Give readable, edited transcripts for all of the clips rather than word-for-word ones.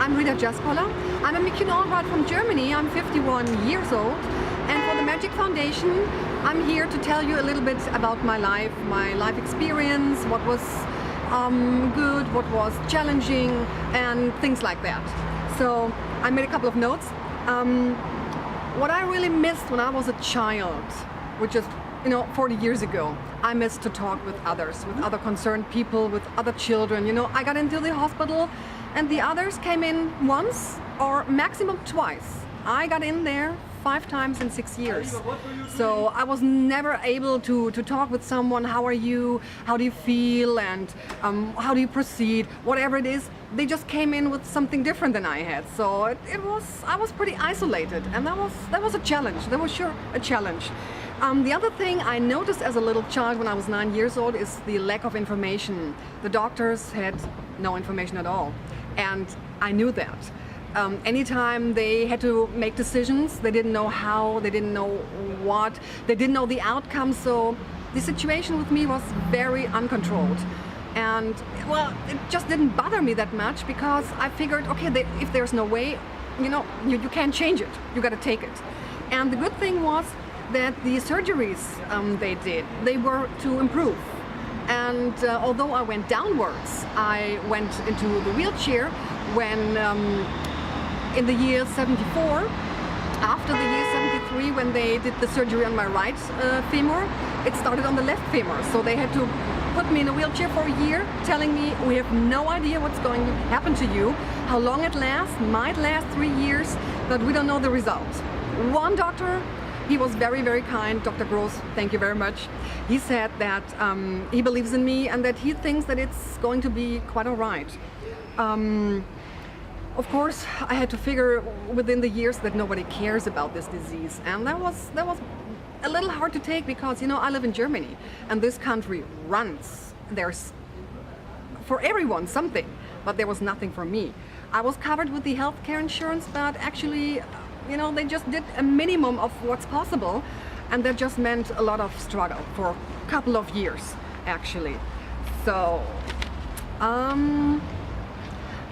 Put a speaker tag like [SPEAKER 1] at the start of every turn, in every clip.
[SPEAKER 1] I'm Rita Jaspola. I'm a McCune-Albright from Germany. I'm 51 years old. And for the Magic Foundation, I'm here to tell you a little bit about my life experience, what was good, what was challenging, and things like that. So I made a couple of notes. What I really missed when I was a child, which is 40 years ago, I missed to talk with others, with other concerned people, with other children. I got into the hospital and the others came in once or maximum twice. I got in there 5 times in 6 years. So I was never able to talk with someone, how are you, how do you feel, and how do you proceed, whatever it is. They just came in with something different than I had. So I was pretty isolated, and that was a challenge. That was sure a challenge. The other thing I noticed as a little child when I was 9 years old is the lack of information. The doctors had no information at all, and I knew that. Anytime they had to make decisions, they didn't know how, they didn't know what, they didn't know the outcome, so the situation with me was very uncontrolled. And well, it just didn't bother me that much because I figured, okay, if there's no way, you can't change it, you gotta take it. And the good thing was that the surgeries they were to improve. And although I went downwards, I went into the wheelchair when in the year 74, after the year 73, when they did the surgery on my right femur, it started on the left femur. So they had to put me in a wheelchair for a year, telling me, we have no idea what's going to happen to you, how long it lasts, might last 3 years, but we don't know the result. One doctor, he was very, very kind, Dr. Gross, thank you very much. He said that he believes in me and that he thinks that it's going to be quite all right. Of course, I had to figure within the years that nobody cares about this disease, and that was a little hard to take because I live in Germany and this country runs. There's for everyone something, but there was nothing for me. I was covered with the healthcare insurance, but actually, they just did a minimum of what's possible, and that just meant a lot of struggle for a couple of years, actually. So.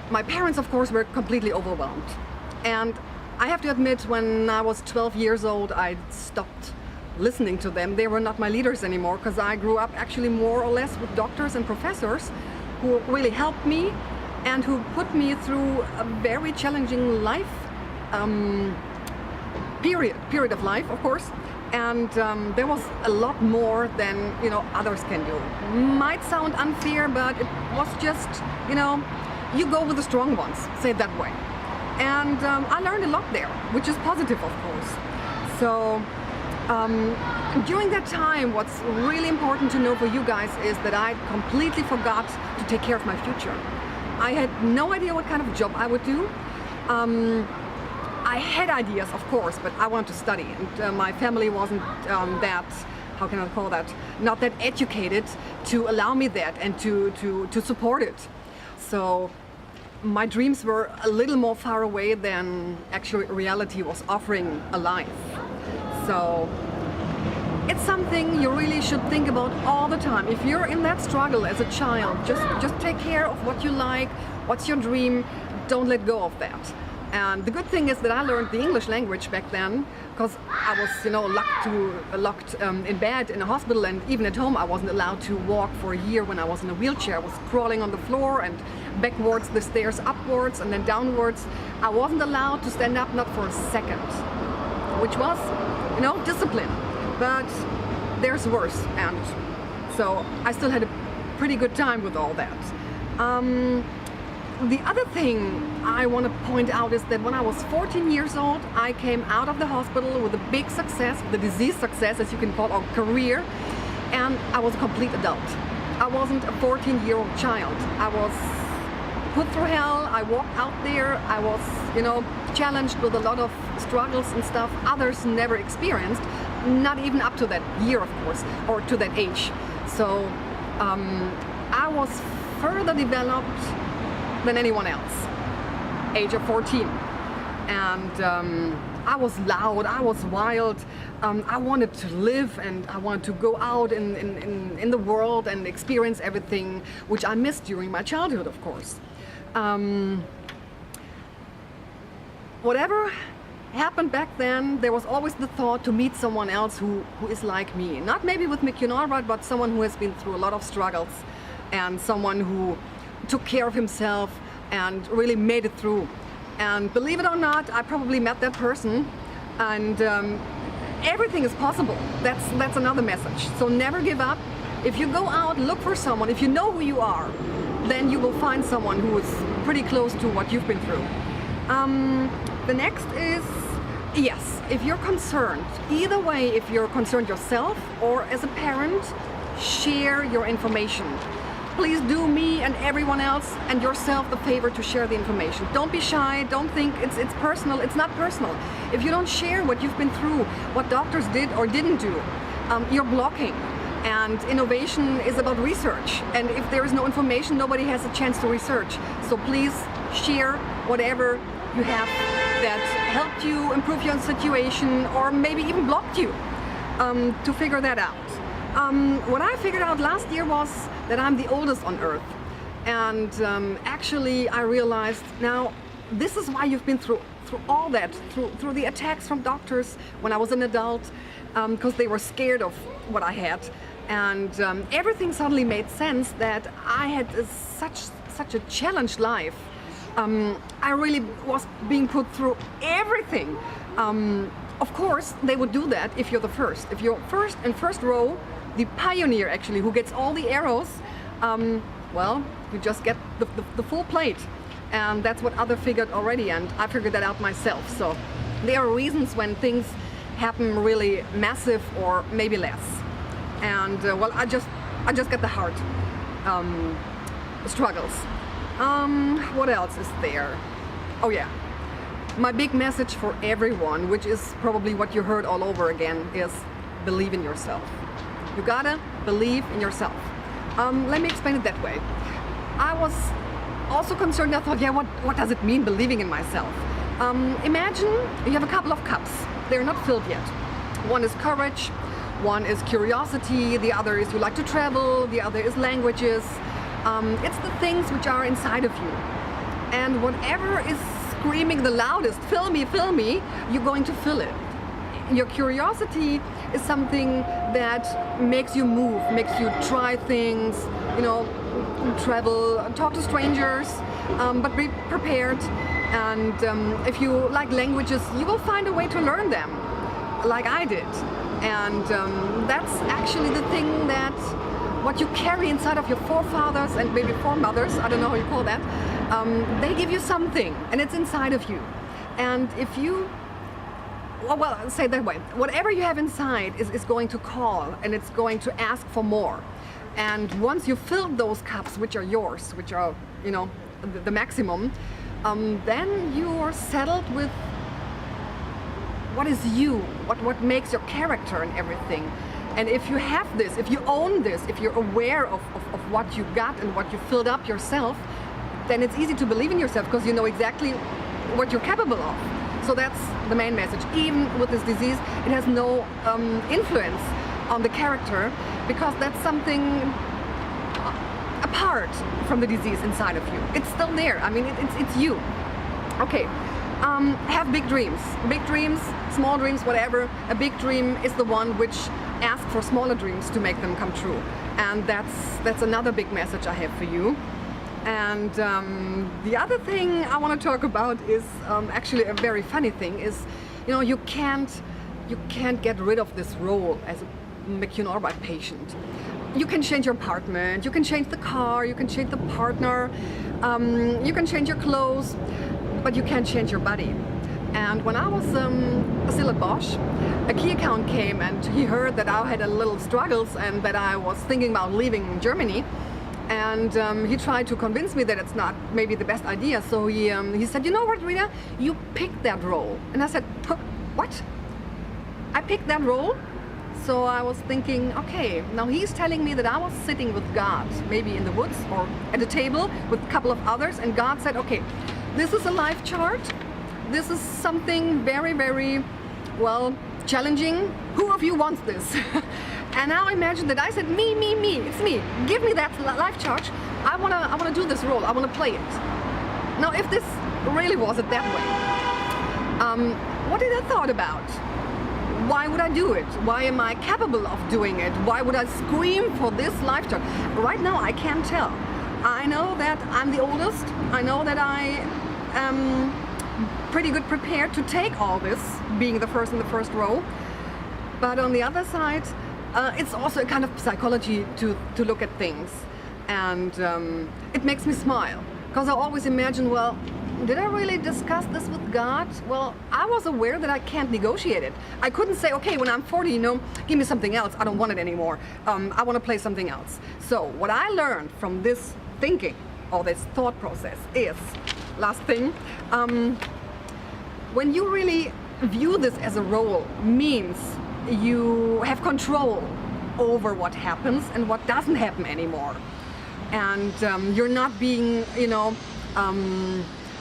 [SPEAKER 1] My parents, of course, were completely overwhelmed. And I have to admit, when I was 12 years old, I stopped listening to them. They were not my leaders anymore, because I grew up actually more or less with doctors and professors who really helped me and who put me through a very challenging life, period of life, of course. And there was a lot more than others can do. Might sound unfair, but it was just, you go with the strong ones, say it that way. And I learned a lot there, which is positive, of course. So during that time, what's really important to know for you guys is that I completely forgot to take care of my future. I had no idea what kind of job I would do. I had ideas, of course, but I wanted to study, and my family wasn't that, how can I call that, not that educated to allow me that and to support it. So my dreams were a little more far away than actual reality was offering a life. So it's something you really should think about all the time. If you're in that struggle as a child, just take care of what you like, what's your dream, don't let go of that. And the good thing is that I learned the English language back then, because I was, locked in bed in a hospital, and even at home I wasn't allowed to walk for a year when I was in a wheelchair. I was crawling on the floor and backwards the stairs, upwards and then downwards. I wasn't allowed to stand up, not for a second, which was, discipline. But there's worse, and so I still had a pretty good time with all that. The other thing I want to point out is that when I was 14 years old, I came out of the hospital with a big success, the disease success, as you can call it, or career, and I was a complete adult. I wasn't a 14-year-old child. I was put through hell, I walked out there, I was, challenged with a lot of struggles and stuff others never experienced, not even up to that year, of course, or to that age. So I was further developed than anyone else, age of 14. And I was loud, I was wild, I wanted to live and I wanted to go out in the world and experience everything which I missed during my childhood, of course. whatever happened back then, there was always the thought to meet someone else who is like me. Not maybe with McCune-Albright, but someone who has been through a lot of struggles and someone who took care of himself and really made it through. And believe it or not, I probably met that person, and everything is possible. That's another message. So never give up. If you go out, look for someone. If you know who you are, then you will find someone who is pretty close to what you've been through. The next is, yes, if you're concerned, either way, if you're concerned yourself or as a parent, share your information. Please do me and everyone else and yourself the favor to share the information. Don't be shy, don't think it's personal. It's not personal. If you don't share what you've been through, what doctors did or didn't do, you're blocking. And innovation is about research. And if there is no information, nobody has a chance to research. So please share whatever you have that helped you improve your situation or maybe even blocked you to figure that out. What I figured out last year was that I'm the oldest on Earth. And actually I realized now this is why you've been through all that, through the attacks from doctors when I was an adult, because they were scared of what I had. And everything suddenly made sense that I had such a challenged life. I really was being put through everything. Of course, they would do that if you're the first. If you're first row, the pioneer actually, who gets all the arrows, well, you just get the full plate. And that's what others figured already, and I figured that out myself. So there are reasons when things happen really massive or maybe less. And well, I just get the hard struggles. What else is there? Oh yeah, my big message for everyone, which is probably what you heard all over again, is believe in yourself. You gotta believe in yourself. Let me explain it that way. I was also concerned. I thought, yeah, what does it mean believing in myself? Imagine you have a couple of cups. They're not filled yet. One is courage, one is curiosity, the other is you like to travel, the other is languages. It's the things which are inside of you. And whatever is screaming the loudest, fill me, you're going to fill it. Your curiosity is something that makes you move, makes you try things, you know, travel, talk to strangers, but be prepared. And if you like languages, you will find a way to learn them, like I did. And that's actually the thing that what you carry inside of your forefathers and maybe foremothers, I don't know how you call that, they give you something and it's inside of you. And if you, well, say it that way, whatever you have inside is going to call and it's going to ask for more. And once you fill those cups, which are yours, which are, you know, the maximum, then you are settled with what is you, what makes your character and everything. And if you have this, if you own this, if you're aware of what you got and what you filled up yourself, then it's easy to believe in yourself because you know exactly what you're capable of. So that's the main message. Even with this disease, it has no influence on the character because that's something apart from the disease inside of you. It's still there. I mean, it's you. Okay. Have big dreams, small dreams, whatever. A big dream is the one which asks for smaller dreams to make them come true, and that's another big message I have for you. And the other thing I want to talk about is actually a very funny thing. Is, you know, you can't get rid of this role as a McCune-Albright patient. You can change your apartment, you can change the car, you can change the partner, you can change your clothes, but you can't change your body. And when I was still at Bosch, a key account came and he heard that I had a little struggles and that I was thinking about leaving Germany. And he tried to convince me that it's not maybe the best idea. So he said, you know what, Rita, you picked that role. And I said, what? I picked that role? So I was thinking, okay, now he's telling me that I was sitting with God, maybe in the woods or at a table with a couple of others, and God said, okay, this is a life chart. This is something very, very, well, challenging. Who of you wants this? And now imagine that I said, me, it's me. Give me that life chart. I wanna do this role. I wanna play it. Now, if this really was it that way, What did I thought about? Why would I do it? Why am I capable of doing it? Why would I scream for this lifetime? Right now I can't tell. I know that I'm the oldest. I know that I am pretty good prepared to take all this, being the first in the first row. But on the other side, it's also a kind of psychology to look at things. And it makes me smile. Because I always imagine, well, did I really discuss this with God? Well, I was aware that I can't negotiate it. I couldn't say, okay, when I'm 40, you know, give me something else. I don't want it anymore. I want to play something else. So what I learned from this thinking, or this thought process is, last thing, when you really view this as a role, means you have control over what happens and what doesn't happen anymore. And you're not being, you know,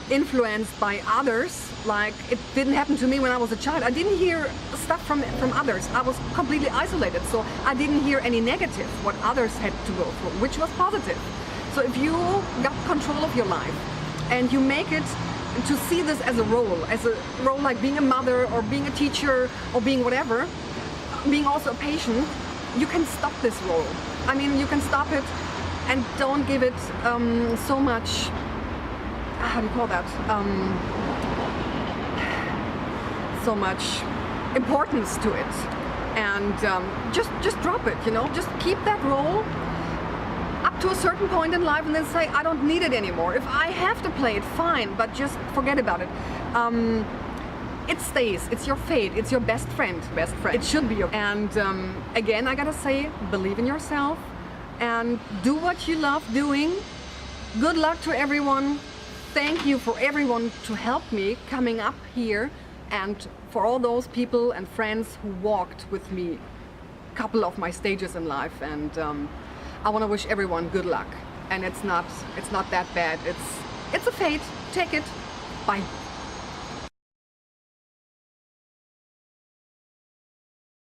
[SPEAKER 1] influenced by others. Like, it didn't happen to me when I was a child. I didn't hear stuff from others. I was completely isolated, so I didn't hear any negative, what others had to go through, which was positive. So if you got control of your life and you make it to see this as a role like being a mother or being a teacher or being whatever, being also a patient, you can stop this role. I mean, you can stop it and don't give it so much, how do you call that? So much importance to it. And just drop it, you know, just keep that role up to a certain point in life and then say, I don't need it anymore. If I have to play it, fine, but just forget about it. It stays, it's your fate, it's your best friend. It should be your. And again, I gotta say, believe in yourself and do what you love doing. Good luck to everyone. Thank you for everyone to help me coming up here, and for all those people and friends who walked with me a couple of my stages in life. And I want to wish everyone good luck. And it's not that bad. It's a fate. Take it. Bye.